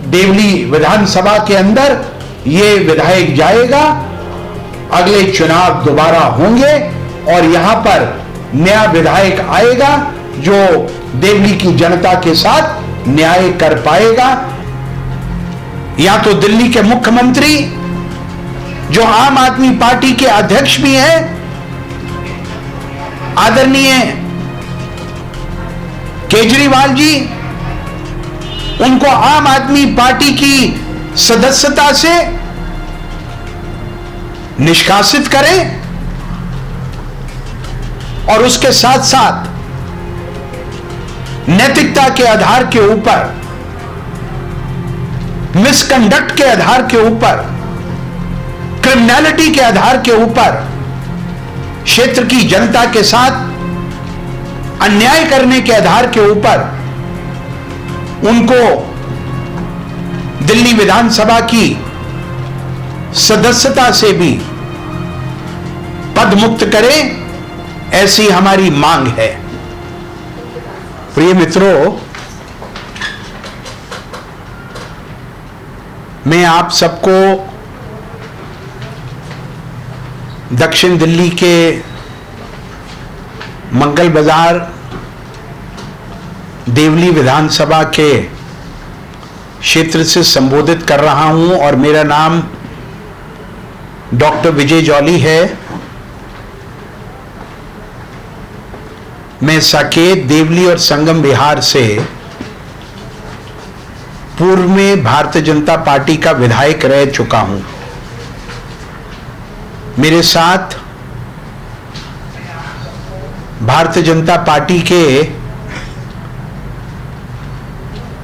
देवली विधानसभा के अंदर ये विधायक जाएगा, अगले चुनाव दोबारा होंगे और यहां पर नया विधायक आएगा जो देवली की जनता के साथ न्याय कर पाएगा। या तो दिल्ली के मुख्यमंत्री जो आम आदमी पार्टी के अध्यक्ष भी हैं, आदरणीय केजरीवाल जी, उनको आम आदमी पार्टी की सदस्यता से निष्कासित करें और उसके साथ साथ नैतिकता के आधार के ऊपर, मिसकंडक्ट के आधार के ऊपर, क्रिमिनलिटी के आधार के ऊपर क्षेत्र की जनता के साथ अन्याय करने के आधार के ऊपर उनको दिल्ली विधानसभा की सदस्यता से भी पद मुक्त करें, ऐसी हमारी मांग है। प्रिय मित्रों, मैं आप सबको दक्षिण दिल्ली के मंगल बाजार देवली विधानसभा के क्षेत्र से संबोधित कर रहा हूं और मेरा नाम डॉक्टर विजय जौली है। मैं साकेत, देवली और संगम बिहार से पूर्व में भारतीय जनता पार्टी का विधायक रह चुका हूं। मेरे साथ भारतीय जनता पार्टी के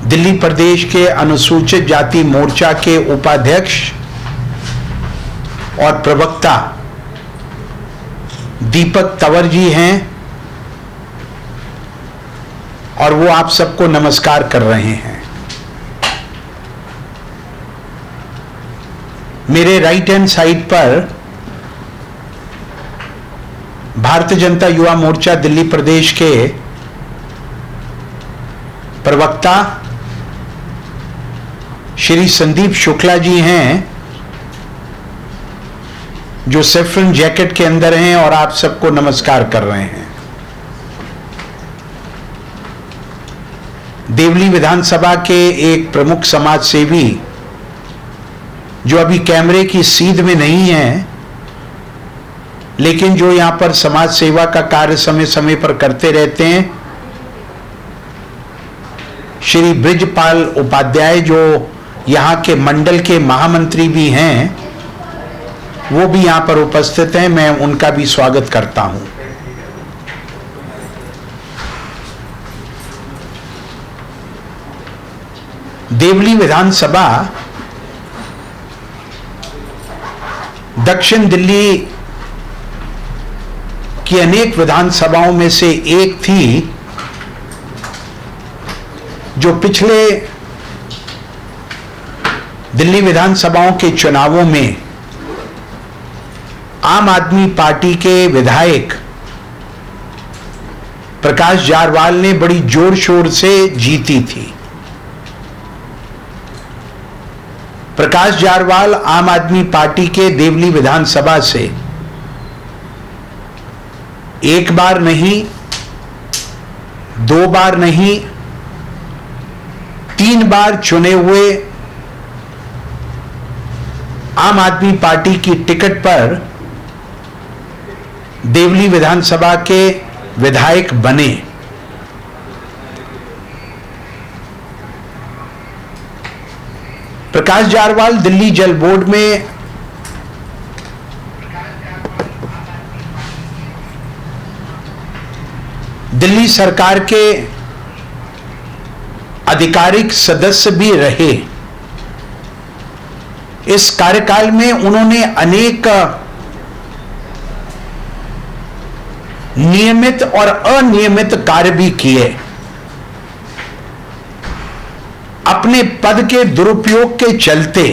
दिल्ली प्रदेश के अनुसूचित जाति मोर्चा के उपाध्यक्ष और प्रवक्ता दीपक तंवर जी हैं और वो आप सबको नमस्कार कर रहे हैं। मेरे राइट हैंड साइड पर भारतीय जनता युवा मोर्चा दिल्ली प्रदेश के प्रवक्ता श्री संदीप शुक्ला जी हैं, जो सेफ्रन जैकेट के अंदर हैं और आप सबको नमस्कार कर रहे हैं। देवली विधानसभा के एक प्रमुख समाज सेवी जो अभी कैमरे की सीध में नहीं है, लेकिन जो यहां पर समाज सेवा का कार्य समय समय पर करते रहते हैं, श्री ब्रिजपाल उपाध्याय जो यहां के मंडल के महामंत्री भी हैं, वो भी यहां पर उपस्थित हैं। मैं उनका भी स्वागत करता हूं। देवली विधानसभा दक्षिण दिल्ली की अनेक विधानसभाओं में से एक थी जो पिछले दिल्ली विधानसभाओं के चुनावों में आम आदमी पार्टी के विधायक प्रकाश जारवाल ने बड़ी जोर शोर से जीती थी। प्रकाश जारवाल आम आदमी पार्टी के देवली विधानसभा से एक बार नहीं, दो बार नहीं, 3 बार चुने हुए आम आदमी पार्टी की टिकट पर देवली विधानसभा के विधायक बने। प्रकाश जारवाल दिल्ली जल बोर्ड में दिल्ली सरकार के आधिकारिक सदस्य भी रहे। इस कार्यकाल में उन्होंने अनेक नियमित और अनियमित कार्य भी किए। अपने पद के दुरुपयोग के चलते,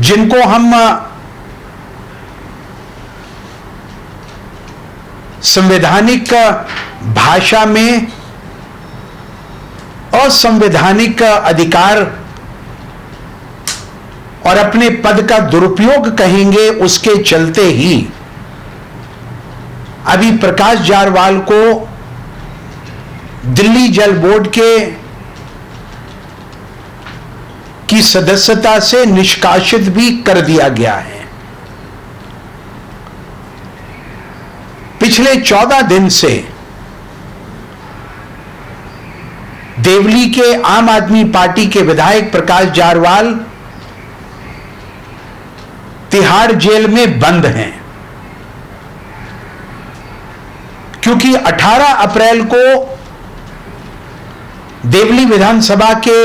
जिनको हम संवैधानिक भाषा में असंवैधानिक अधिकार और अपने पद का दुरुपयोग कहेंगे, उसके चलते ही अभी प्रकाश जारवाल को दिल्ली जल बोर्ड की सदस्यता से निष्कासित भी कर दिया गया है। पिछले 14 दिन से देवली के आम आदमी पार्टी के विधायक प्रकाश जारवाल तिहाड़ जेल में बंद हैं, क्योंकि 18 अप्रैल को देवली विधानसभा के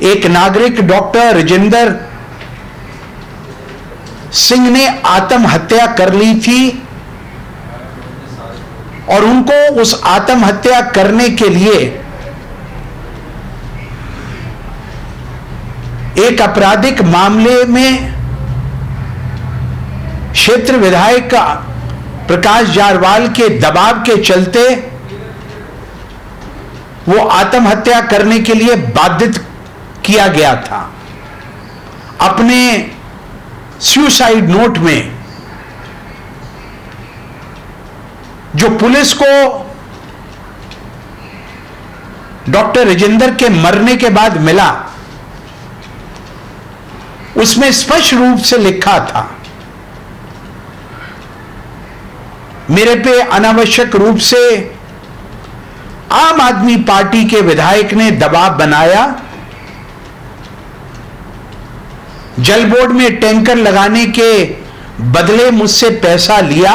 एक नागरिक डॉक्टर राजेंद्र सिंह ने आत्महत्या कर ली थी और उनको उस आत्महत्या करने के लिए एक आपराधिक मामले में क्षेत्र विधायक प्रकाश जारवाल के दबाव के चलते वो आत्महत्या करने के लिए बाधित किया गया था। अपने सुसाइड नोट में जो पुलिस को डॉक्टर राजेंद्र के मरने के बाद मिला, उसमें स्पष्ट रूप से लिखा था, मेरे पे अनावश्यक रूप से आम आदमी पार्टी के विधायक ने दबाव बनाया, जल बोर्ड में टैंकर लगाने के बदले मुझसे पैसा लिया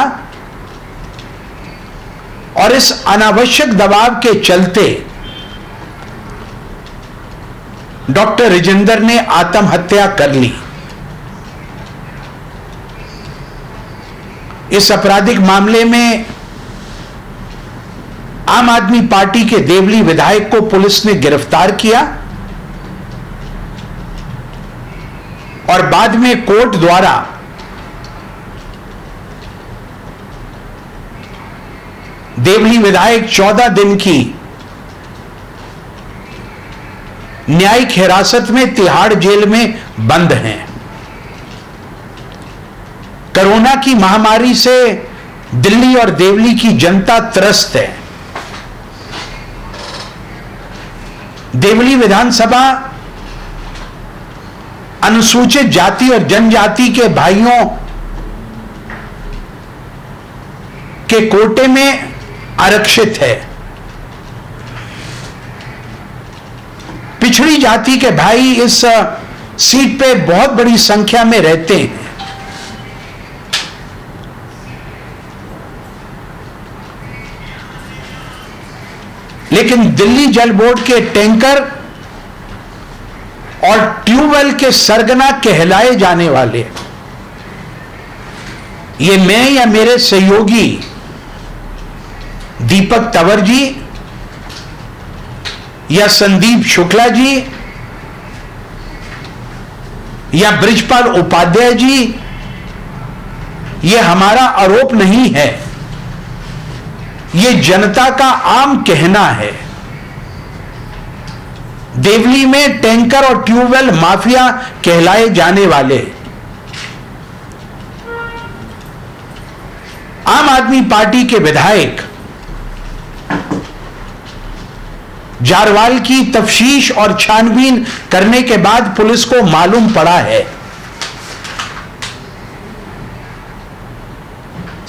और इस अनावश्यक दबाव के चलते डॉक्टर राजेंद्र ने आत्महत्या कर ली। इस आपराधिक मामले में आम आदमी पार्टी के देवली विधायक को पुलिस ने गिरफ्तार किया और बाद में कोर्ट द्वारा देवली विधायक 14 दिन की न्यायिक हिरासत में तिहाड़ जेल में बंद हैं। कोरोना की महामारी से दिल्ली और देवली की जनता त्रस्त है। देवली विधानसभा अनुसूचित जाति और जनजाति के भाइयों के कोटे में आरक्षित है। पिछड़ी जाति के भाई इस सीट पे बहुत बड़ी संख्या में रहते हैं। लेकिन दिल्ली जल बोर्ड के टैंकर और ट्यूबवेल के सरगना कहलाए जाने वाले, ये मैं या मेरे सहयोगी दीपक तंवर जी या संदीप शुक्ला जी या ब्रिजपाल उपाध्याय जी, ये हमारा आरोप नहीं है, ये जनता का आम कहना है। देवली में टैंकर और ट्यूबवेल माफिया कहलाए जाने वाले आम आदमी पार्टी के विधायक जारवाल की तफ्तीश और छानबीन करने के बाद पुलिस को मालूम पड़ा है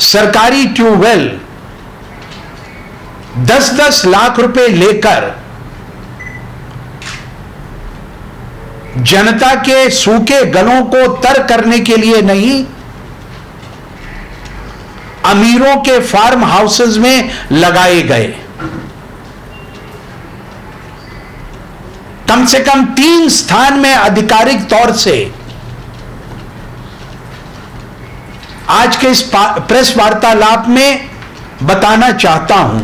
सरकारी ट्यूबवेल 10-10 लाख रुपए लेकर जनता के सूखे गलों को तर करने के लिए नहीं, अमीरों के फार्म हाउसेस में लगाए गए। कम से कम 3 स्थान में आधिकारिक तौर से आज के इस प्रेस वार्तालाप में बताना चाहता हूं।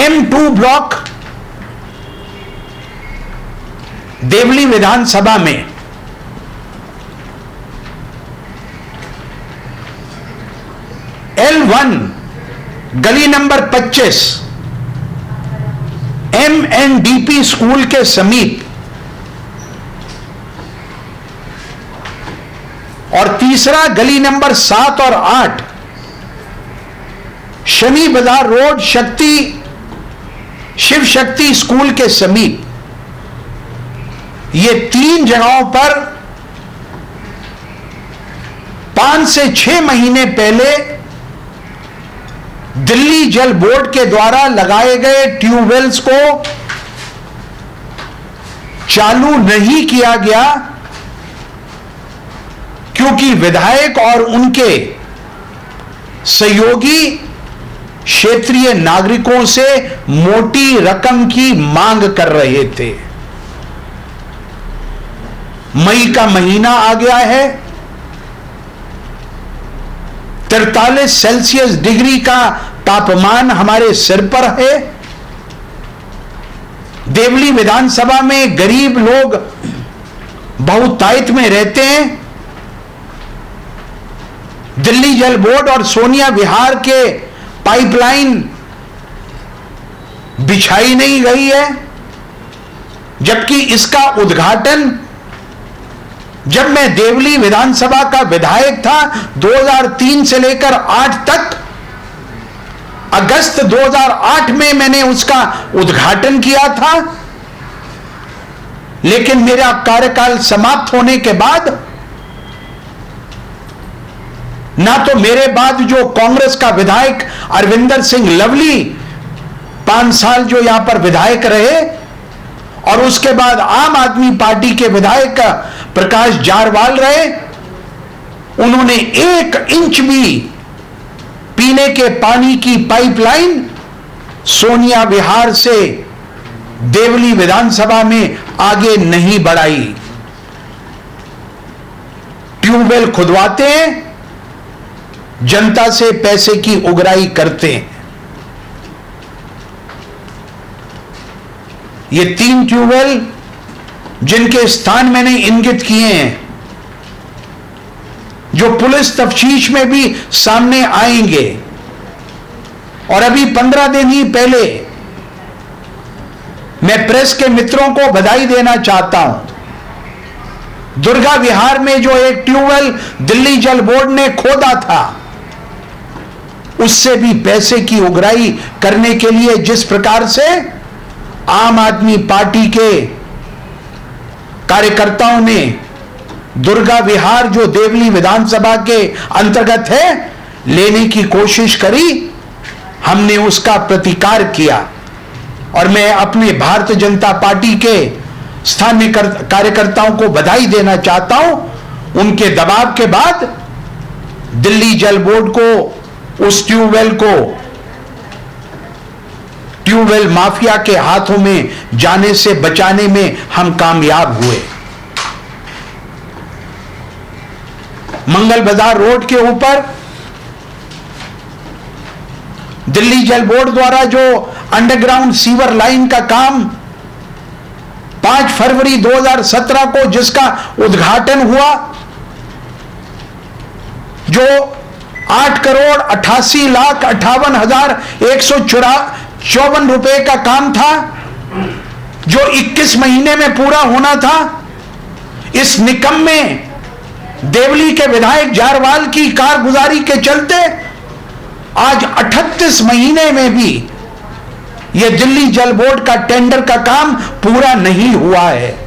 M2 ब्लॉक देवली विधानसभा में L1 गली नंबर 25 MNDP स्कूल के समीप, और तीसरा गली नंबर 7 और 8 शनि बाजार रोड शिव शक्ति स्कूल के समीप। ये 3 जगहों पर 5 से 6 महीने पहले दिल्ली जल बोर्ड के द्वारा लगाए गए ट्यूबवेल्स को चालू नहीं किया गया, क्योंकि विधायक और उनके सहयोगी क्षेत्रीय नागरिकों से मोटी रकम की मांग कर रहे थे। मई का महीना आ गया है, 43 सेल्सियस डिग्री का तापमान हमारे सिर पर है। देवली विधानसभा में गरीब लोग बहुतायत में रहते हैं। दिल्ली जल बोर्ड और सोनिया विहार के पाइपलाइन बिछाई नहीं गई है, जबकि इसका उद्घाटन जब मैं देवली विधानसभा का विधायक था 2003 से लेकर 8 तक, अगस्त 2008 में मैंने उसका उद्घाटन किया था। लेकिन मेरा कार्यकाल समाप्त होने के बाद ना तो मेरे बाद जो कांग्रेस का विधायक अरविंदर सिंह लवली 5 साल जो यहां पर विधायक रहे, और उसके बाद आम आदमी पार्टी के विधायक प्रकाश जारवाल रहे, उन्होंने 1 इंच भी पीने के पानी की पाइपलाइन सोनिया विहार से देवली विधानसभा में आगे नहीं बढ़ाई। ट्यूबवेल खुदवाते हैं, जनता से पैसे की उगराई करते हैं। ये 3 ट्यूबवेल जिनके स्थान मैंने इंगित किए हैं, जो पुलिस तफ्तीश में भी सामने आएंगे, और अभी 15 दिन ही पहले मैं प्रेस के मित्रों को बधाई देना चाहता हूं। दुर्गा विहार में जो एक ट्यूबवेल दिल्ली जल बोर्ड ने खोदा था, उससे भी पैसे की उगराई करने के लिए जिस प्रकार से आम आदमी पार्टी के कार्यकर्ताओं ने दुर्गा विहार जो देवली विधानसभा के अंतर्गत है लेने की कोशिश करी, हमने उसका प्रतिकार किया। और मैं अपने भारतीय जनता पार्टी के स्थानीय कार्यकर्ताओं को बधाई देना चाहता हूं। उनके दबाव के बाद दिल्ली जल बोर्ड को उस ट्यूबवेल माफिया के हाथों में जाने से बचाने में हम कामयाब हुए। मंगल बाजार रोड के ऊपर दिल्ली जल बोर्ड द्वारा जो अंडरग्राउंड सीवर लाइन का काम 5 फरवरी 2017 को जिसका उद्घाटन हुआ, जो 8,88,58,154 रुपए का काम था, जो 21 महीने में पूरा होना था, इस निकम्मे देवली के विधायक जारवाल की कारगुजारी के चलते आज 38 महीने में भी यह दिल्ली जल बोर्ड का टेंडर का काम पूरा नहीं हुआ है।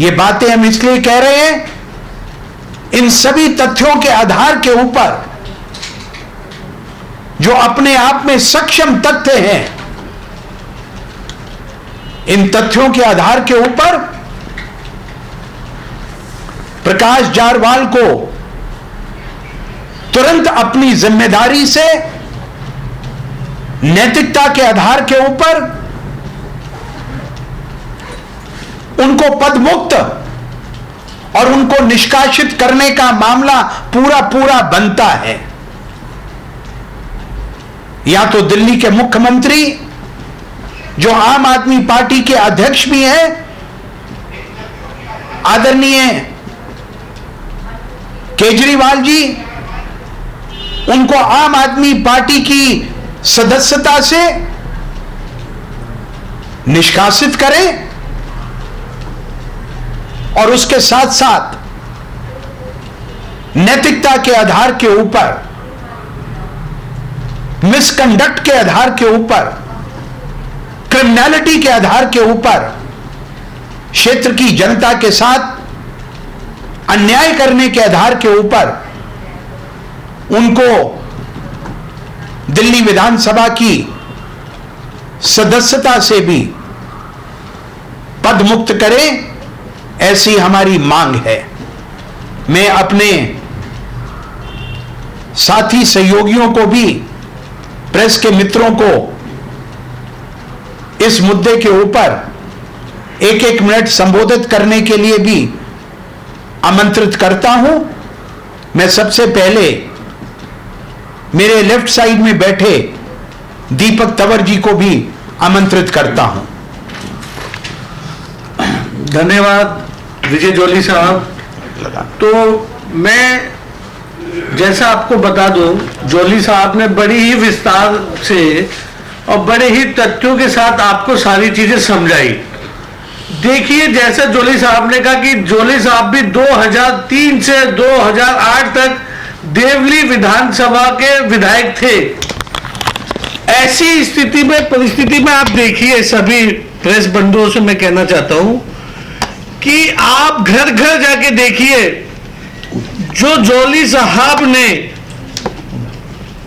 ये बातें हम इसलिए कह रहे हैं, इन सभी तथ्यों के आधार के ऊपर जो अपने आप में सक्षम तथ्य हैं, इन तथ्यों के आधार के ऊपर प्रकाश जारवाल को तुरंत अपनी जिम्मेदारी से नैतिकता के आधार के ऊपर उनको पदमुक्त और उनको निष्कासित करने का मामला पूरा बनता है। या तो दिल्ली के मुख्यमंत्री जो आम आदमी पार्टी के अध्यक्ष भी हैं, आदरणीय केजरीवाल जी, उनको आम आदमी पार्टी की सदस्यता से निष्कासित करें और उसके साथ साथ नैतिकता के आधार के ऊपर, मिसकंडक्ट के आधार के ऊपर, क्रिमिनलिटी के आधार के ऊपर क्षेत्र की जनता के साथ अन्याय करने के आधार के ऊपर उनको दिल्ली विधानसभा की सदस्यता से भी पद मुक्त करें, ऐसी हमारी मांग है। मैं अपने साथी सहयोगियों को भी, प्रेस के मित्रों को इस मुद्दे के ऊपर एक एक मिनट संबोधित करने के लिए भी आमंत्रित करता हूं। मैं सबसे पहले मेरे लेफ्ट साइड में बैठे दीपक तंवर जी को भी आमंत्रित करता हूं। धन्यवाद विजय जोली साहब। तो मैं जैसा आपको बता दूं, जोली साहब ने बड़ी ही विस्तार से और बड़े ही तथ्यों के साथ आपको सारी चीजें समझाई। देखिए, जैसा जोली साहब ने कहा कि जोली साहब भी 2003 से 2008 तक देवली विधानसभा के विधायक थे। ऐसी स्थिति में, परिस्थिति में आप देखिए, सभी प्रेस बंधुओं से मैं कहना चाहता हूं कि आप घर घर जाके देखिए, जो जोली साहब ने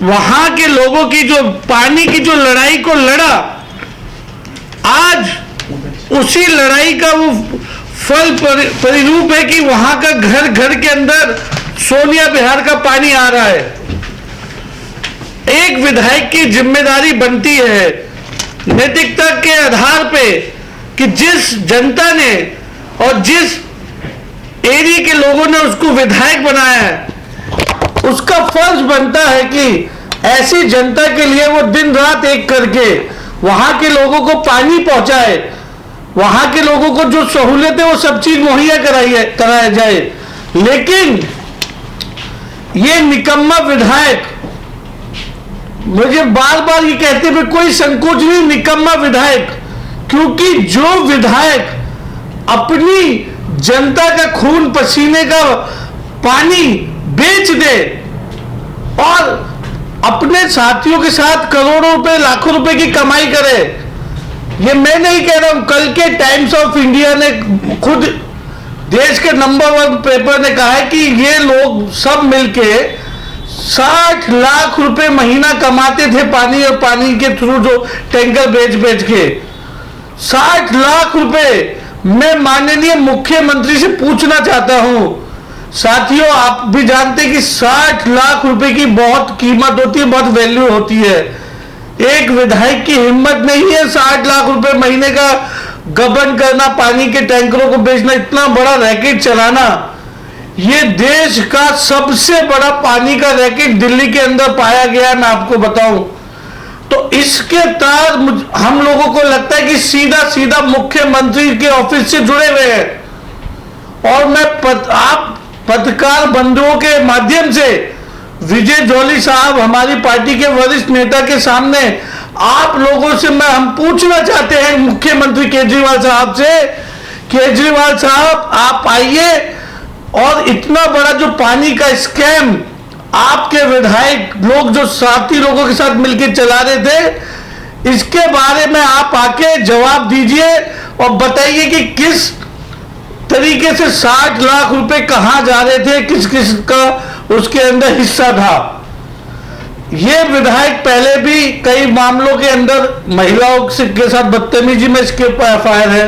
वहां के लोगों की जो पानी की जो लड़ाई को लड़ा, आज उसी लड़ाई का वो फल परिरूप है कि वहां का घर घर के अंदर सोनिया बिहार का पानी आ रहा है। एक विधायक की जिम्मेदारी बनती है नैतिकता के आधार पे कि जिस जनता ने और जिस एरिया के लोगों ने उसको विधायक बनाया है, उसका फर्ज बनता है कि ऐसी जनता के लिए वो दिन रात एक करके वहां के लोगों को पानी पहुंचाए, वहां के लोगों को जो सहूलियत है वो सब चीज मुहैया कराया जाए। लेकिन ये निकम्मा विधायक, मुझे बार बार ये कहते हुए कोई संकोच नहीं, निकम्मा विधायक, क्योंकि जो विधायक अपनी जनता का खून पसीने का पानी बेच दे और अपने साथियों के साथ करोड़ों रुपए, लाखों रुपए की कमाई करे, ये मैं नहीं कह रहा हूं, कल के टाइम्स ऑफ इंडिया ने खुद, देश के नंबर 1 पेपर ने कहा है कि ये लोग सब मिलके 60 लाख रुपए महीना कमाते थे पानी और पानी के थ्रू जो टैंकर बेच के 60 लाख रुपए। मैं माननीय मुख्यमंत्री से पूछना चाहता हूं, साथियों आप भी जानते हैं कि 60 लाख रुपए की बहुत कीमत होती है, बहुत वैल्यू होती है। एक विधायक की हिम्मत नहीं है 60 लाख रुपए महीने का गबन करना, पानी के टैंकरों को बेचना, इतना बड़ा रैकेट चलाना। ये देश का सबसे बड़ा पानी का रैकेट दिल्ली के अंदर पाया गया, मैं आपको बताऊं। तो इसके तार हम लोगों को लगता है कि सीधा सीधा मुख्यमंत्री के ऑफिस से जुड़े हुए हैं। और मैं आप पत्रकार बंधुओं के माध्यम से विजय जोली साहब, हमारी पार्टी के वरिष्ठ नेता के सामने आप लोगों से हम पूछना चाहते हैं, मुख्यमंत्री केजरीवाल साहब से, केजरीवाल साहब आप आइए और इतना बड़ा जो पानी का स्कैम आपके विधायक लोग जो साथी लोगों के साथ मिलकर चला रहे थे, इसके बारे में आप आके जवाब दीजिए और बताइए कि किस तरीके से 60 लाख रुपए कहां जा रहे थे, किस किस का उसके अंदर हिस्सा था। ये विधायक पहले भी कई मामलों के अंदर महिलाओं के साथ बदतमीजी में इसके ऊपर एफआईआर है,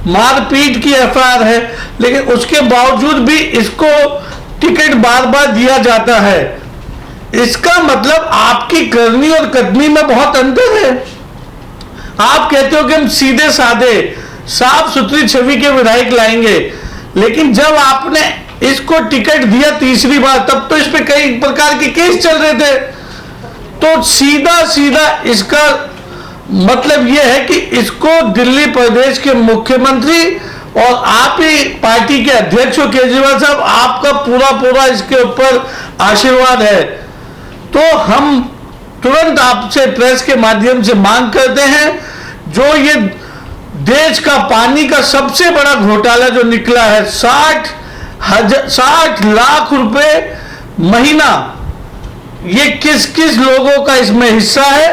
मारपीट की एफआईआर है, लेकिन उसके बावजूद भी इसको टिकट बार बार दिया जाता है। इसका मतलब आपकी करनी और कथनी में बहुत अंतर है। आप कहते हो कि हम सीधे साधे साफ सुथरी छवि के विधायक लाएंगे, लेकिन जब आपने इसको टिकट दिया तीसरी बार, तब तो इस पे कई प्रकार के केस चल रहे थे। तो सीधा सीधा इसका मतलब यह है कि इसको दिल्ली प्रदेश के मुख्यमंत्री और आप ही पार्टी के अध्यक्ष हो केजरीवाल साहब, आपका पूरा पूरा इसके ऊपर आशीर्वाद है। तो हम तुरंत आपसे प्रेस के माध्यम से मांग करते हैं, जो ये देश का पानी का सबसे बड़ा घोटाला जो निकला है, 60 लाख रुपए महीना, ये किस किस लोगों का इसमें हिस्सा है,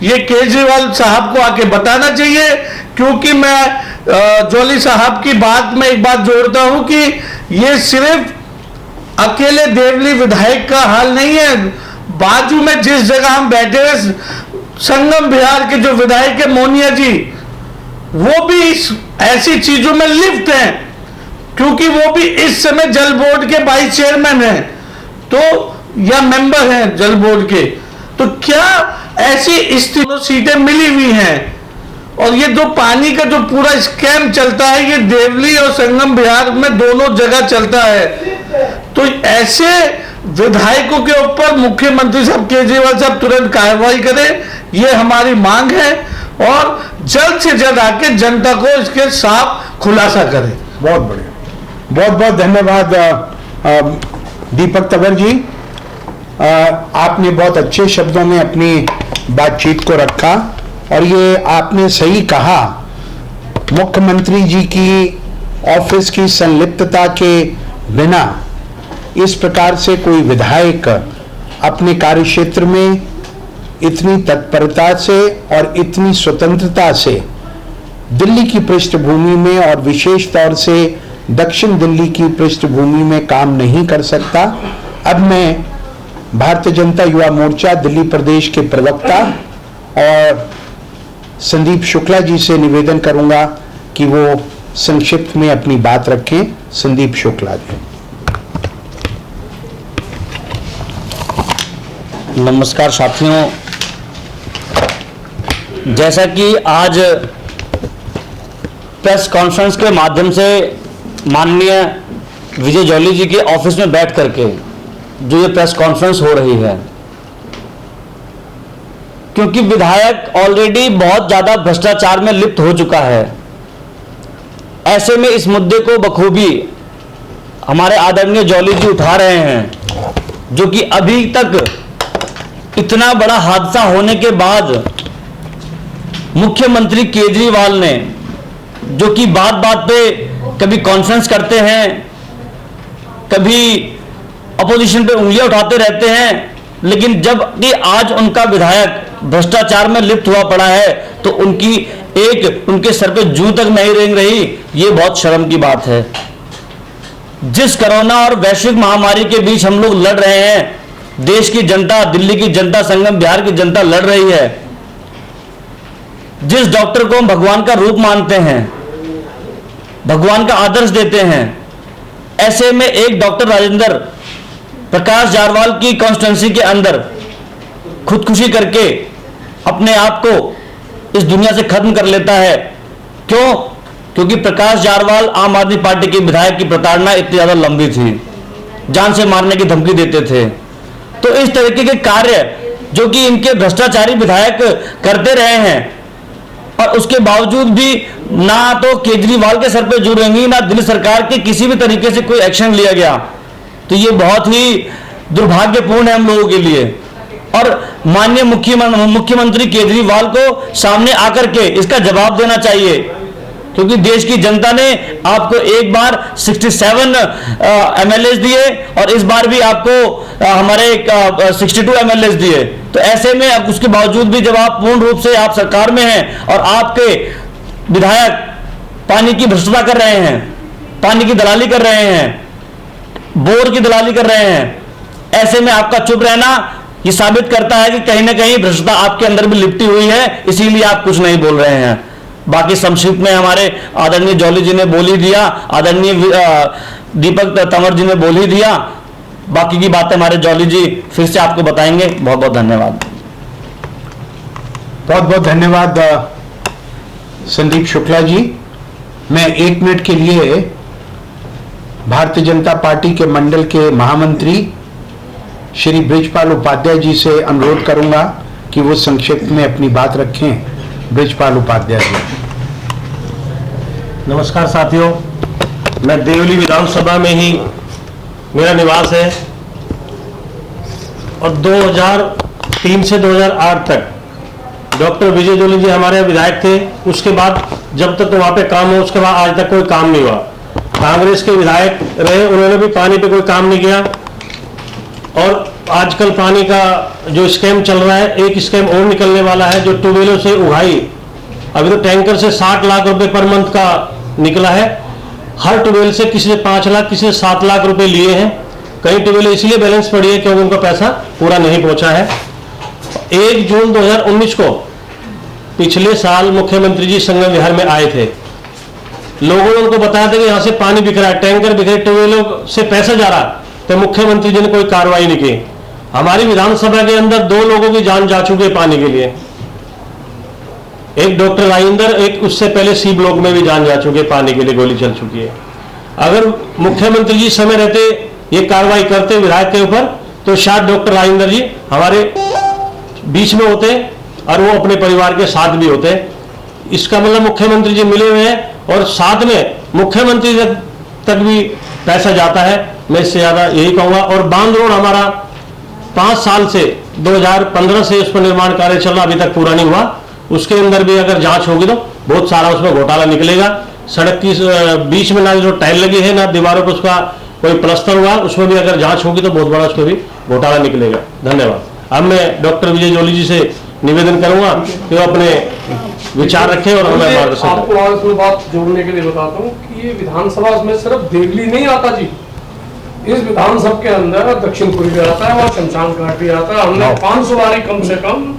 ये केजरीवाल साहब को आके बताना चाहिए। क्योंकि मैं जॉली साहब की बात में एक बात जोड़ता हूं कि ये सिर्फ अकेले देवली विधायक का हाल नहीं है, बाजू में जिस जगह हम बैठे हैं, संगम बिहार के जो विधायक है मोनिया जी, वो भी इस ऐसी चीजों में लिप्त हैं, क्योंकि वो भी इस समय जल बोर्ड के वाइस चेयरमैन हैं, तो या मेंबर हैं जल बोर्ड के। तो क्या ऐसी सीटें मिली हुई हैं, और ये जो पानी का जो पूरा स्कैम चलता है, ये देवली और संगम बिहार में दोनों जगह चलता है। तो ऐसे विधायकों के ऊपर मुख्यमंत्री साहब केजरीवाल साहब तुरंत कार्रवाई करें, ये हमारी मांग है, और जल्द से जल्द आके जनता को इसके साफ खुलासा करें। बहुत बढ़िया, बहुत बहुत धन्यवाद दीपक तंवर जी। आपने बहुत अच्छे शब्दों में अपनी बातचीत को रखा, और ये आपने सही कहा, मुख्यमंत्री जी की ऑफिस की संलिप्तता के बिना इस प्रकार से कोई विधायक अपने कार्यक्षेत्र में इतनी तत्परता से और इतनी स्वतंत्रता से दिल्ली की पृष्ठभूमि में और विशेष तौर से दक्षिण दिल्ली की पृष्ठभूमि में काम नहीं कर सकता। अब मैं भारतीय जनता युवा मोर्चा दिल्ली प्रदेश के प्रवक्ता और संदीप शुक्ला जी से निवेदन करूंगा कि वो संक्षिप्त में अपनी बात रखें। संदीप शुक्ला जी। नमस्कार साथियों, जैसा कि आज प्रेस कॉन्फ्रेंस के माध्यम से माननीय विजय जॉली जी के ऑफिस में बैठ करके जो ये प्रेस कॉन्फ्रेंस हो रही है, क्योंकि विधायक ऑलरेडी बहुत ज्यादा भ्रष्टाचार में लिप्त हो चुका है, ऐसे में इस मुद्दे को बखूबी हमारे आदरणीय जॉली जी उठा रहे हैं, जो कि अभी तक इतना बड़ा हादसा होने के बाद मुख्यमंत्री केजरीवाल ने, जो कि बात बात पे कभी कॉन्फ्रेंस करते हैं, कभी अपोजिशन पे उंगलियां उठाते रहते हैं, लेकिन जब कि आज उनका विधायक भ्रष्टाचार में लिप्त हुआ पड़ा है तो उनके सर पे जूं तक नहीं रेंग रही, ये बहुत शर्म की बात है। जिस कोरोना और वैश्विक महामारी के बीच हम लोग लड़ रहे हैं, देश की जनता, दिल्ली की जनता, संगम बिहार की जनता लड़ रही है, जिस डॉक्टर को हम भगवान का रूप मानते हैं, भगवान का आदर्श देते हैं, ऐसे में एक डॉक्टर राजेंद्र प्रकाश जारवाल की कॉन्स्टिट्यूंसी के अंदर खुदकुशी करके अपने आप को इस दुनिया से खत्म कर लेता है। क्यों? क्योंकि प्रकाश जारवाल आम आदमी पार्टी के विधायक की प्रताड़ना इतनी ज्यादा लंबी थी, जान से मारने की धमकी देते थे। तो इस तरीके के कार्य जो कि इनके भ्रष्टाचारी विधायक करते रहे हैं, और उसके बावजूद भी ना तो केजरीवाल के सर पे जू रेंगी, ना दिल्ली सरकार के किसी भी तरीके से कोई एक्शन लिया गया, तो ये बहुत ही दुर्भाग्यपूर्ण है हम लोगों के लिए। और माननीय मुख्यमंत्री केजरीवाल को सामने आकर के इसका जवाब देना चाहिए, क्योंकि देश की जनता ने आपको एक बार 67 एमएलए दिए और इस बार भी आपको हमारे 62 एमएलए दिए। तो ऐसे में अब उसके बावजूद भी जब आप पूर्ण रूप से आप सरकार में हैं और आपके विधायक पानी की भ्रष्टता कर रहे हैं, पानी की दलाली कर रहे हैं, बोर की दलाली कर रहे हैं, ऐसे में आपका चुप रहना ये साबित करता है कि कहीं ना कहीं भ्रष्टता आपके अंदर भी लिपटी हुई है, इसीलिए आप कुछ नहीं बोल रहे हैं। बाकी संक्षिप्त में हमारे आदरणीय जॉली जी ने बोल ही दिया, आदरणीय दीपक तंवर जी ने बोल ही दिया, बाकी की बातें हमारे जॉली जी फिर से आपको बताएंगे। बहुत बहुत धन्यवाद। बहुत बहुत धन्यवाद संदीप शुक्ला जी। मैं 1 मिनट के लिए भारतीय जनता पार्टी के मंडल के महामंत्री श्री बृजपाल उपाध्याय जी से अनुरोध करूंगा कि वो संक्षिप्त में अपनी बात रखें। बृजपाल उपाध्याय जी। नमस्कार साथियों, मैं देवली विधानसभा में ही मेरा निवास है और 2003 से 2008 तक डॉक्टर विजय जोली जी हमारे विधायक थे। उसके बाद जब तक वहाँ पे काम हो, उसके बाद आज तक कोई काम नहीं हुआ। कांग्रेस के विधायक रहे, उन्होंने भी पानी पे कोई काम नहीं किया। और आजकल पानी का जो स्कैम चल रहा है, एक स्कैम और निकलने वाला है, जो ट्यूबवेलों से उगाई। अभी तो टैंकर से 60 लाख रुपए पर मंथ का निकला है। हर ट्यूबवेल से किसी ने 5 लाख, किसी ने 7 लाख रुपए लिए हैं। कई ट्यूबवेल इसलिए बैलेंस पड़ी है क्योंकि उनका पैसा पूरा नहीं पहुंचा है। 1 जून 2019 को पिछले साल मुख्यमंत्री जी संगम विहार में आए थे। लोगों ने उनको बताया था कि यहाँ से पानी बिक रहा है, टैंकर बिक रहे, ट्यूबवेलों से पैसा जा रहा, तो मुख्यमंत्री जी ने कोई कार्रवाई नहीं की। हमारी विधानसभा के अंदर 2 लोगों की जान जा चुकी है पानी के लिए। एक डॉक्टर राजेंद्र, एक उससे पहले सी ब्लॉक में भी जान जा चुकी है, पानी के लिए गोली चल चुकी है। अगर मुख्यमंत्री जी समय रहते ये कार्रवाई करते विधायक के ऊपर, तो शायद डॉक्टर राजेंद्र जी हमारे बीच में होते और वो अपने परिवार के साथ भी होते। इसका मतलब मुख्यमंत्री जी मिले हुए हैं और साथ में मुख्यमंत्री तक भी पैसा जाता है। मैं इससे ज्यादा यही कहूंगा। और बांध रोड हमारा 5 साल से 2015 से उस पर निर्माण कार्य चल रहा, अभी तक पूरा नहीं हुआ। उसके अंदर भी अगर जांच होगी तो बहुत सारा उसमें घोटाला निकलेगा। सड़क की बीच में ना जो टाइल लगी है, ना दीवारों पर उसका कोई प्लास्टर हुआ, उसमें भी अगर जांच होगी तो बहुत बड़ा उसमें भी घोटाला निकलेगा। धन्यवाद। अब मैं डॉक्टर विजय जोली जी से निवेदन करूंगा कि वो अपने विचार रखें और हमें मार्गदर्शन आपको और कोई बात जोड़ने के लिए बताता हूँ कि ये विधानसभा में सिर्फ देवली नहीं आता जी। इस विधानसभा के अंदर दक्षिणपुरी भी आता है और शमशान घाट भी आता है। हमने 500 बारी कम से कम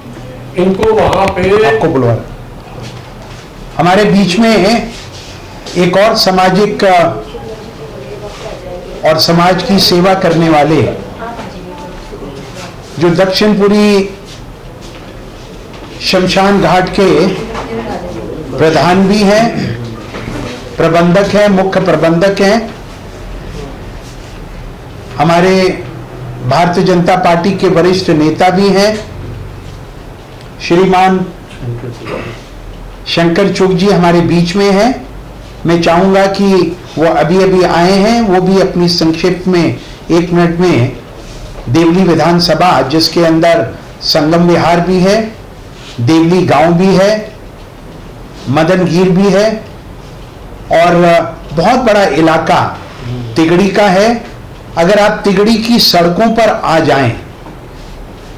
इनको वहां पे आपको बुलवा। हमारे बीच में एक और सामाजिक और समाज की सेवा करने वाले जो दक्षिणपुरी शमशान घाट के प्रधान भी हैं, प्रबंधक हैं, मुख्य प्रबंधक हैं, हमारे भारतीय जनता पार्टी के वरिष्ठ नेता भी हैं, श्रीमान शंकर चुग जी हमारे बीच में हैं। मैं चाहूंगा कि वो अभी अभी आए हैं, वो भी अपनी संक्षिप्त में 1 मिनट में देवली विधानसभा, जिसके अंदर संगम विहार भी है, देवली गांव भी है, मदनगीर भी है और बहुत बड़ा इलाका तिगड़ी का है। अगर आप तिगड़ी की सड़कों पर आ जाएं,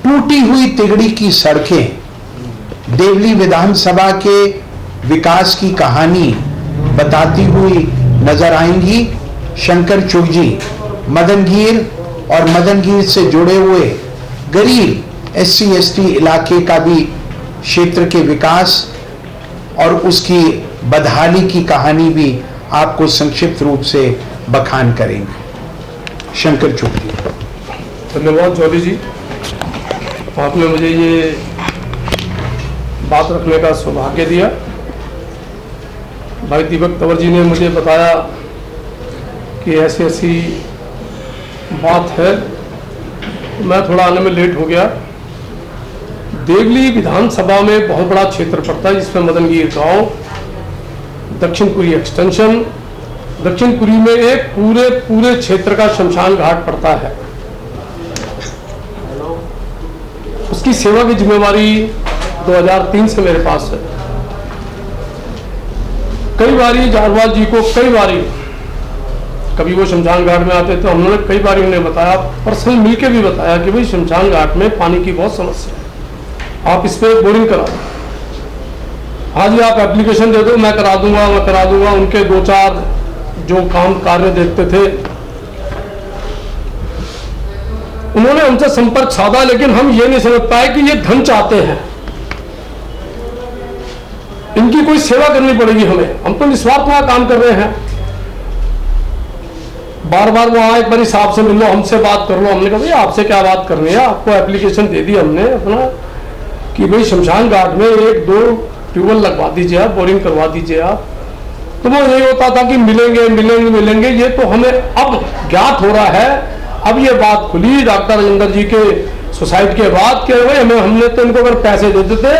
टूटी हुई तिगड़ी की सड़कें देवली विधानसभा के विकास की कहानी बताती हुई नजर आएंगी। शंकर चुग जी मदनगीर और मदनगीर से जुड़े हुए गरीब SC ST इलाके का भी क्षेत्र के विकास और उसकी बदहाली की कहानी भी आपको संक्षिप्त रूप से बखान करेंगे। शंकर चुग जी। धन्यवाद जोली जी, आपने मुझे ये बात रखने का सौभाग्य दिया। भाई दीपक तंवर जी ने मुझे बताया कि ऐसी बात है, मैं थोड़ा आने में लेट हो गया। देवली विधानसभा में बहुत बड़ा क्षेत्र पड़ता है, जिसमें मदनगीर गांव, दक्षिणपुरी एक्सटेंशन, दक्षिणपुरी में एक पूरे क्षेत्र का शमशान घाट पड़ता है। उसकी सेवा की जिम्मेवारी 2003 से मेरे पास है। कई बारी जारवाल जी को कभी वो शमशान घाट में आते तो हमने कई बारी उन्हें बताया, पर्सनल मिलके भी बताया कि भाई शमशान घाट में पानी की बहुत समस्या है, आप इस पर बोरिंग करा दो। हाँ जी, आप एप्लीकेशन दे दो, मैं करा दूंगा। उनके 2-4 जो काम कार्य देखते थे उन्होंने हमसे संपर्क साधा, लेकिन हम ये नहीं समझ पाए कि ये धन चाहते हैं, इनकी कोई सेवा करनी पड़ेगी हमें। हम तो निस्वार्थ काम कर रहे हैं। बार बार वहां एक बार साहब से मिल लो, हमसे बात कर लो। हमने कहा भाई आपसे क्या बात करनी है, आपको एप्लीकेशन दे दी हमने अपना कि भाई शमशान घाट में 1-2 ट्यूबवेल लगवा दीजिए आप, बोरिंग करवा दीजिए आप। तो वो यही होता था कि मिलेंगे। ये तो हमें अब ज्ञात हो रहा है, अब ये बात खुली डॉक्टर राजेंद्र जी के सुसाइड के बाद कि भाई हमने तो इनको अगर पैसे दे देते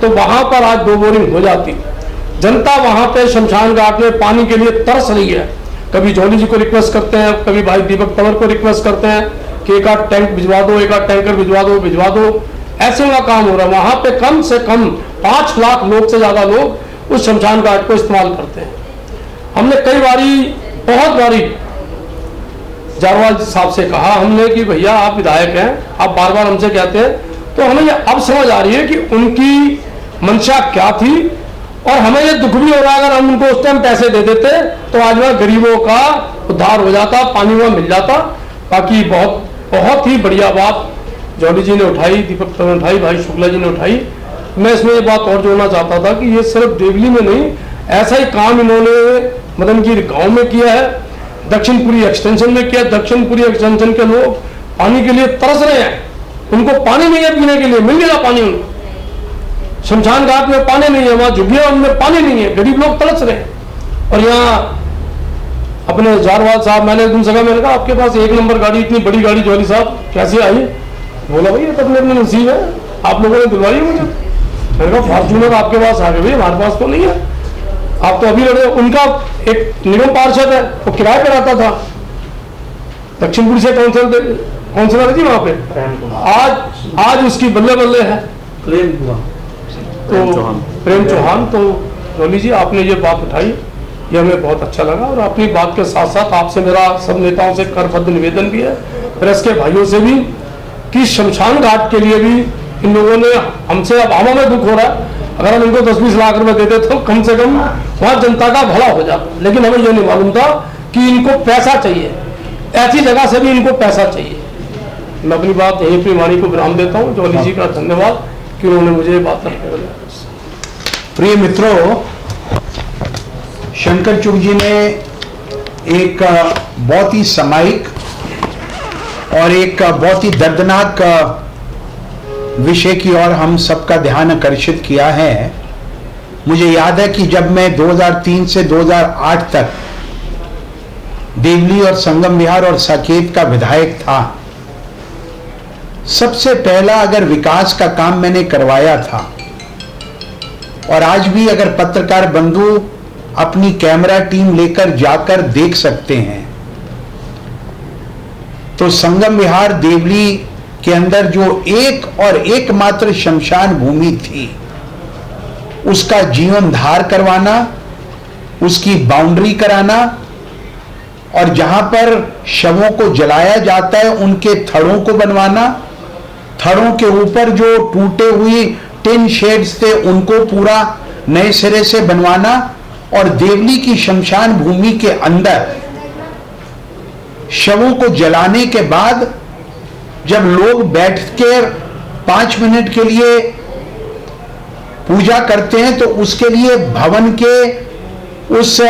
तो वहां पर आज 2 बोरिंग हो जाती। जनता वहां पे शमशान घाट में पानी के लिए तरस रही है। कभी जोली जी को रिक्वेस्ट करते हैं, कभी भाई दीपक तंवर को रिक्वेस्ट करते हैं, कि एक आध टैंक भिजवा दो, एक आध टैंकर भिजवा दो, ऐसे का काम हो रहा है। वहां पे कम से कम 5 लाख लोग से ज्यादा लोग उस शमशान घाट को इस्तेमाल करते हैं। हमने कई बारी, बहुत बारी जारवाल साहब से कहा हमने कि भैया आप विधायक हैं, आप बार बार हमसे कहते हैं, तो हमें ये अब समझ आ रही है कि उनकी मंशा क्या थी, और हमें ये दुख भी हो रहा है अगर हम उनको उस टाइम पैसे दे देते तो आज वह गरीबों का उद्धार हो जाता, पानी वह मिल जाता। बाकी बहुत ही बढ़िया बात जॉली जी ने उठाई, दीपक ने उठाई, भाई शुक्ला जी ने उठाई। मैं इसमें ये बात और जोड़ना चाहता था कि ये सिर्फ देवली में नहीं, ऐसा ही काम इन्होंने मदनगिरी गांव में किया है, दक्षिणपुरी एक्सटेंशन में किया। दक्षिणपुरी एक्सटेंशन के लोग पानी के लिए तरस रहे हैं, उनको पानी नहीं है पीने के लिए, मिल गया पानी उनको। शमशान घाट में पानी नहीं है, वहां झुग्गियां उनमें पानी नहीं है, गरीब लोग तरस रहे हैं। और यहाँ अपने जारवाल साहब, मैंने एक दिन से कहा, मैंने कहा आपके पास 1 नंबर गाड़ी, इतनी बड़ी गाड़ी जॉली साहब कैसे आई? बोला भाई ये तो अपने नसीब है, आप लोगों ने दिलवाई है मुझे। मैंने कहा फॉर्च्यूनर आपके पास आ गए, भाई हमारे पास तो नहीं है, आप तो अभी लड़े। उनका एक निगम पार्षद है, वो किराए पर आता था, दक्षिणपुर से काउंसिलर थी वहां पे, आज उसकी बल्ले बल्ले है प्रेम चौहान। तो जॉली जी आपने ये बात उठाई, ये हमें बहुत अच्छा लगा। और अपनी बात के साथ साथ आपसे मेरा सब नेताओं से करबद्ध निवेदन भी है, प्रेस के भाइयों से भी, कि शमशान घाट के लिए भी इन लोगों ने हमसे, अब हमें दुख हो रहा है, अगर हम इनको 10-20 लाख रुपए देते तो कम से कम वहां जनता का भला हो जाता, लेकिन हमें यह नहीं मालूम था कि इनको पैसा चाहिए, ऐसी जगह से भी इनको पैसा चाहिए। मैं अपनी बात यहीं पे वाणी को विराम देता हूँ। जॉली जी का धन्यवाद कि उन्होंने मुझे ये बात रखने वाली। प्रिय मित्रों, शंकर चुग जी ने एक बहुत ही सामायिक और एक बहुत ही दर्दनाक विषय की ओर हम सबका ध्यान आकर्षित किया है। मुझे याद है कि जब मैं 2003 से 2008 तक देवली और संगम विहार और साकेत का विधायक था, सबसे पहला अगर विकास का काम मैंने करवाया था, और आज भी अगर पत्रकार बंधु अपनी कैमरा टीम लेकर जाकर देख सकते हैं, तो संगम विहार देवली के अंदर जो एक और एकमात्र शमशान भूमि थी, उसका जीर्णोद्धार करवाना, उसकी बाउंड्री कराना, और जहां पर शवों को जलाया जाता है उनके थड़ों को बनवाना, थड़ों के ऊपर जो टूटे हुए टिन शेड्स थे उनको पूरा नए सिरे से बनवाना, और देवली की शमशान भूमि के अंदर शवों को जलाने के बाद जब लोग बैठकर 5 मिनट के लिए पूजा करते हैं, तो उसके लिए भवन के उस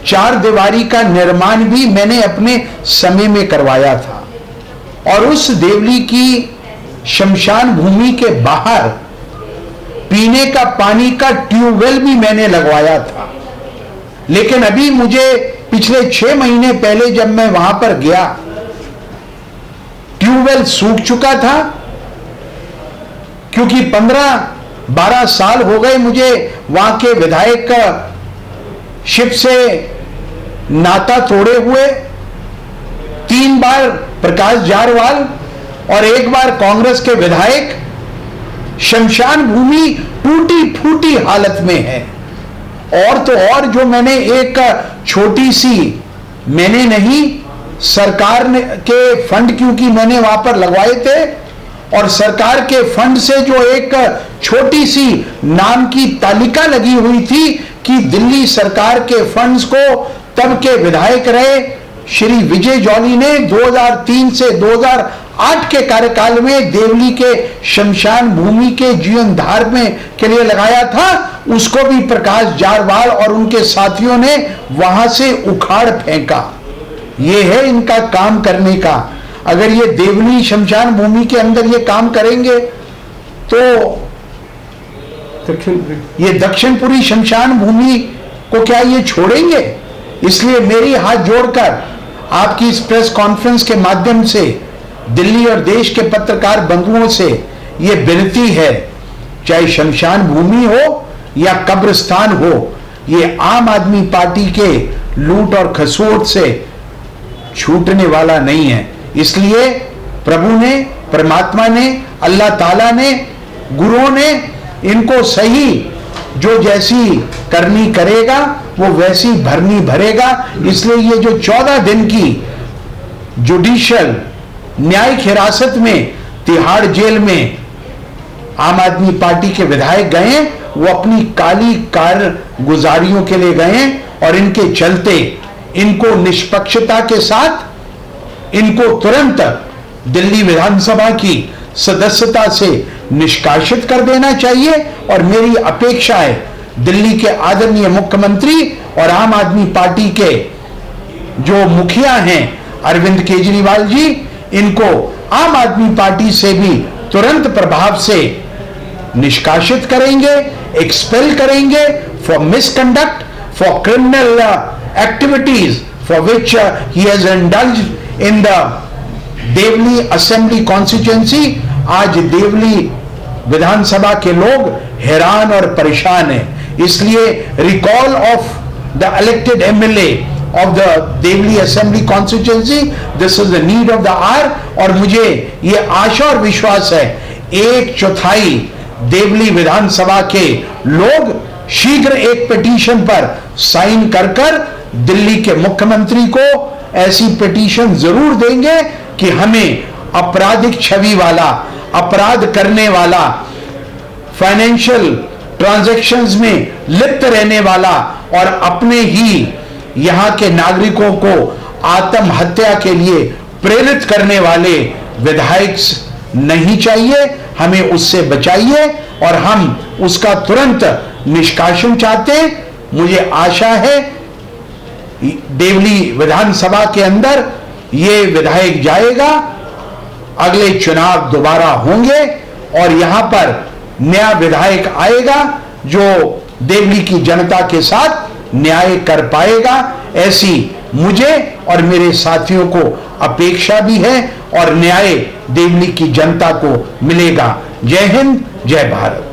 4 दीवारी का निर्माण भी मैंने अपने समय में करवाया था। और उस देवली की शमशान भूमि के बाहर पीने का पानी का ट्यूबवेल भी मैंने लगवाया था। लेकिन अभी मुझे पिछले 6 महीने पहले जब मैं वहां पर गया, ट्यूबवेल सूख चुका था, क्योंकि 15-12 साल हो गए मुझे वहां के विधायक शिप से नाता तोड़े हुए। 3 बार प्रकाश जारवाल और 1 बार कांग्रेस के विधायक, शमशान भूमि टूटी फूटी हालत में है। और तो और जो मैंने एक छोटी सी, मैंने नहीं, सरकार ने के फंड, क्योंकि मैंने वहां पर लगवाए थे, और सरकार के फंड से जो एक छोटी सी नाम की तालिका लगी हुई थी कि दिल्ली सरकार के फंड्स को तब के विधायक रहे श्री विजय जॉली ने 2003 से 2008 के कार्यकाल में देवली के शमशान भूमि के जीर्णोद्धार में के लिए लगाया था, उसको भी प्रकाश जारवाल और उनके साथियों ने वहां से उखाड़ फेंका। ये है इनका काम करने का। अगर ये देवली शमशान भूमि के अंदर ये काम करेंगे तो ये दक्षिणपुरी शमशान भूमि को क्या ये छोड़ेंगे? इसलिए मेरी हाथ जोड़कर आपकी इस प्रेस कॉन्फ्रेंस के माध्यम से दिल्ली और देश के पत्रकार बंधुओं से ये विनती है, चाहे शमशान भूमि हो या कब्रिस्तान हो, ये आम आदमी पार्टी के लूट और खसोट से छूटने वाला नहीं है। इसलिए प्रभु ने, परमात्मा ने, अल्लाह ताला ने, गुरुओं ने इनको सही जो जैसी करनी करेगा वो वैसी भरनी भरेगा। इसलिए ये जो 14 दिन की जुडिशियल न्यायिक हिरासत में तिहाड़ जेल में आम आदमी पार्टी के विधायक गए, वो अपनी काली कारगुजारियों के लिए गए और इनके चलते इनको निष्पक्षता के साथ इनको तुरंत दिल्ली विधानसभा की सदस्यता से निष्कासित कर देना चाहिए। और मेरी अपेक्षा है दिल्ली के आदरणीय मुख्यमंत्री और आम आदमी पार्टी के जो मुखिया हैं अरविंद केजरीवाल जी, इनको आम आदमी पार्टी से भी तुरंत प्रभाव से निष्कासित करेंगे, एक्सपेल करेंगे for misconduct, for criminal activities for which he has indulged in the Deoli assembly constituency. आज देवली विधानसभा के लोग हैरान और परेशान हैं। इसलिए recall of the elected MLA of the Devli Assembly constituency, this is the need of the hour। और मुझे ये आशा और विश्वास है 1/4 देवली विधानसभा के लोग शीघ्र एक पिटीशन पर साइन कर दिल्ली के मुख्यमंत्री को ऐसी पिटीशन जरूर देंगे कि हमें आपराधिक छवि वाला, अपराध करने वाला, फाइनेंशियल ट्रांजैक्शंस में लिप्त रहने वाला और अपने ही यहां के नागरिकों को आत्महत्या के लिए प्रेरित करने वाले विधायक नहीं चाहिए। हमें उससे बचाइए और हम उसका तुरंत निष्कासन चाहते हैं। मुझे आशा है देवली विधानसभा के अंदर ये विधायक जाएगा, अगले चुनाव दोबारा होंगे और यहां पर नया विधायक आएगा जो देवली की जनता के साथ न्याय कर पाएगा। ऐसी मुझे और मेरे साथियों को अपेक्षा भी है और न्याय देवली की जनता को मिलेगा। जय हिंद, जय भारत।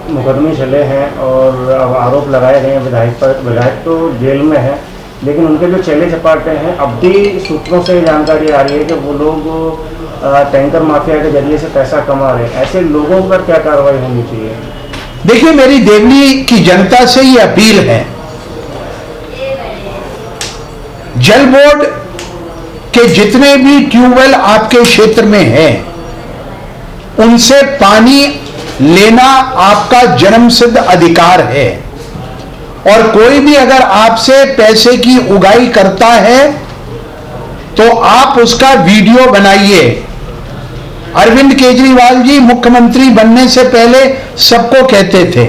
मुकदमे चले हैं और अब आरोप लगाए गए हैं विधायक पर। विधायक तो जेल में है, लेकिन उनके जो चेले चपाटे हैं, अब भी सूत्रों से जानकारी आ रही है कि वो लोग टैंकर माफिया के जरिए से पैसा कमा रहे हैं। ऐसे लोगों पर क्या कार्रवाई होनी चाहिए? देखिए, मेरी देवली की जनता से ये अपील है, जल बोर्ड के जितने भी ट्यूबवेल आपके क्षेत्र में हैं, उनसे पानी लेना आपका जन्मसिद्ध अधिकार है। और कोई भी अगर आपसे पैसे की उगाही करता है तो आप उसका वीडियो बनाइए। अरविंद केजरीवाल जी मुख्यमंत्री बनने से पहले सबको कहते थे,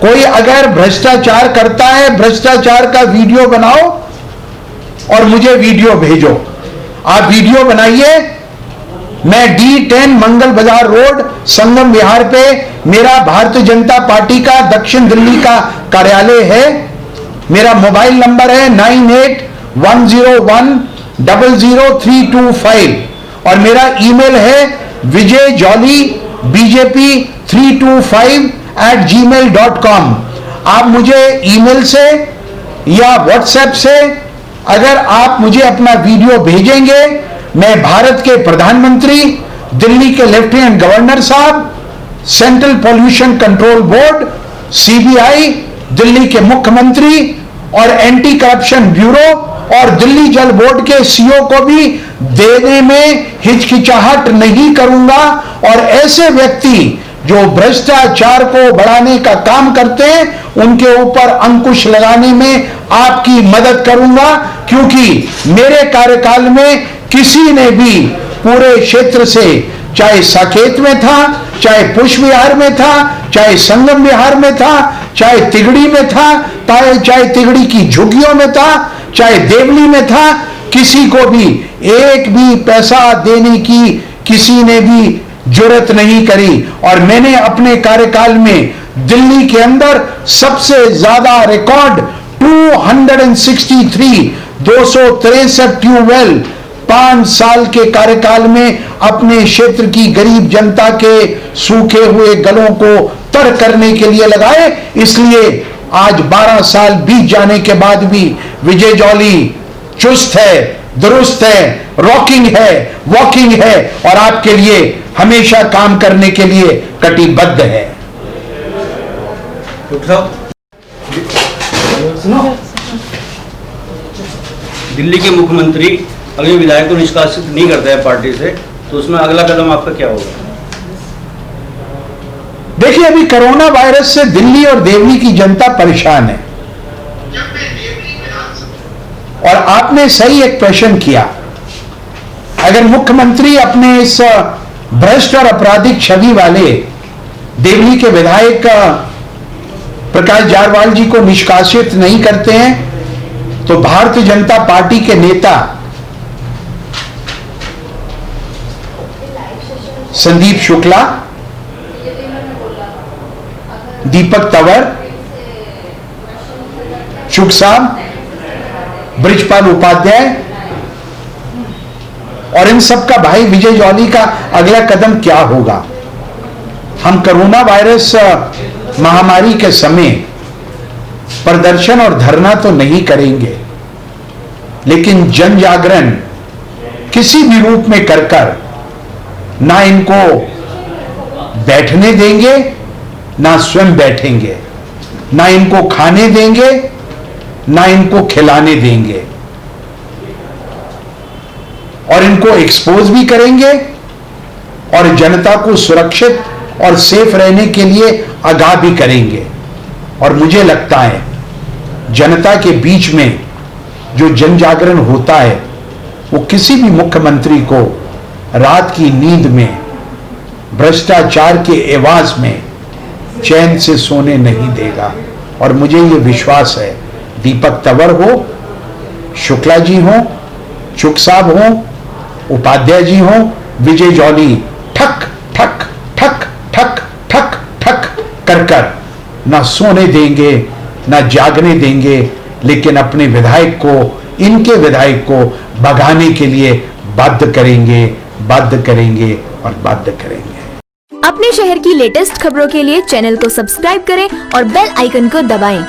कोई अगर भ्रष्टाचार करता है, भ्रष्टाचार का वीडियो बनाओ और मुझे वीडियो भेजो। आप वीडियो बनाइए, मैं D10 मंगल बाजार रोड संगम विहार पे मेरा भारतीय जनता पार्टी का दक्षिण दिल्ली का कार्यालय है। मेरा मोबाइल नंबर है 9810100325 और मेरा ईमेल है vijayjollybjp325@gmail.com। आप मुझे ईमेल से या व्हाट्सएप से अगर आप मुझे अपना वीडियो भेजेंगे, मैं भारत के प्रधानमंत्री, दिल्ली के लेफ्टिनेंट गवर्नर साहब, central pollution control board, CBI, Delhi के मुख्यमंत्री और एंटी करप्शन ब्यूरो और दिल्ली जल बोर्ड के CEO को भी देने में हिचकिचाहट नहीं करूंगा। और ऐसे व्यक्ति जो भ्रष्टाचार को बढ़ाने का काम करते हैं, उनके ऊपर अंकुश लगाने में आपकी मदद करूंगा, क्योंकि मेरे कार्यकाल में किसी ने भी पूरे क्षेत्र से, चाहे साकेत में था, चाहे पुष्प विहार में था, चाहे संगम विहार में था, चाहे तिगड़ी में था, चाहे तिगड़ी की झुग्गियों में था, चाहे देवली में था, किसी को भी एक भी पैसा देने की किसी ने भी जुर्रत नहीं करी। और मैंने अपने कार्यकाल में दिल्ली के अंदर सबसे ज्यादा रिकॉर्ड 263 ट्यूबवेल 5 साल के कार्यकाल में अपने क्षेत्र की गरीब जनता के सूखे हुए गलों को तर करने के लिए लगाए। इसलिए आज 12 साल बीत जाने के बाद भी विजय जॉली चुस्त है, दुरुस्त है, रॉकिंग है, वॉकिंग है और आपके लिए हमेशा काम करने के लिए कटिबद्ध है। दिल्ली के मुख्यमंत्री अगले विधायक को निष्कासित नहीं करते हैं पार्टी से, तो उसमें अगला कदम आपका क्या होगा? देखिए, अभी कोरोना वायरस से दिल्ली और देवली की जनता परेशान है और आपने सही एक प्रश्न किया। अगर मुख्यमंत्री अपने इस भ्रष्ट और आपराधिक छवि वाले देवली के विधायक प्रकाश जारवाल जी को निष्कासित नहीं करते हैं तो भारतीय जनता पार्टी के नेता संदीप शुक्ला, दीपक तंवर, शुक साहब, ब्रिजपाल उपाध्याय और इन सब का भाई विजय जॉली का अगला कदम क्या होगा। हम कोरोना वायरस महामारी के समय प्रदर्शन और धरना तो नहीं करेंगे, लेकिन जन जागरण किसी भी रूप में कर ना इनको बैठने देंगे, ना स्वयं बैठेंगे, ना इनको खाने देंगे, ना इनको खिलाने देंगे और इनको एक्सपोज भी करेंगे और जनता को सुरक्षित और सेफ रहने के लिए आगाह भी करेंगे। और मुझे लगता है जनता के बीच में जो जन जागरण होता है वो किसी भी मुख्यमंत्री को रात की नींद में भ्रष्टाचार के एवाज में चैन से सोने नहीं देगा। और मुझे ये विश्वास है दीपक तंवर हो, शुक्ला जी हो, शुक साहब हो, उपाध्याय जी हो, विजय जॉली ठक ठक ठक ठक ठक ठक कर ना सोने देंगे ना जागने देंगे, लेकिन अपने विधायक को, इनके विधायक को भगाने के लिए बाध्य करेंगे और बाध्य करेंगे। अपने शहर की लेटेस्ट खबरों के लिए चैनल को सब्सक्राइब करें और बेल आइकन को दबाएं।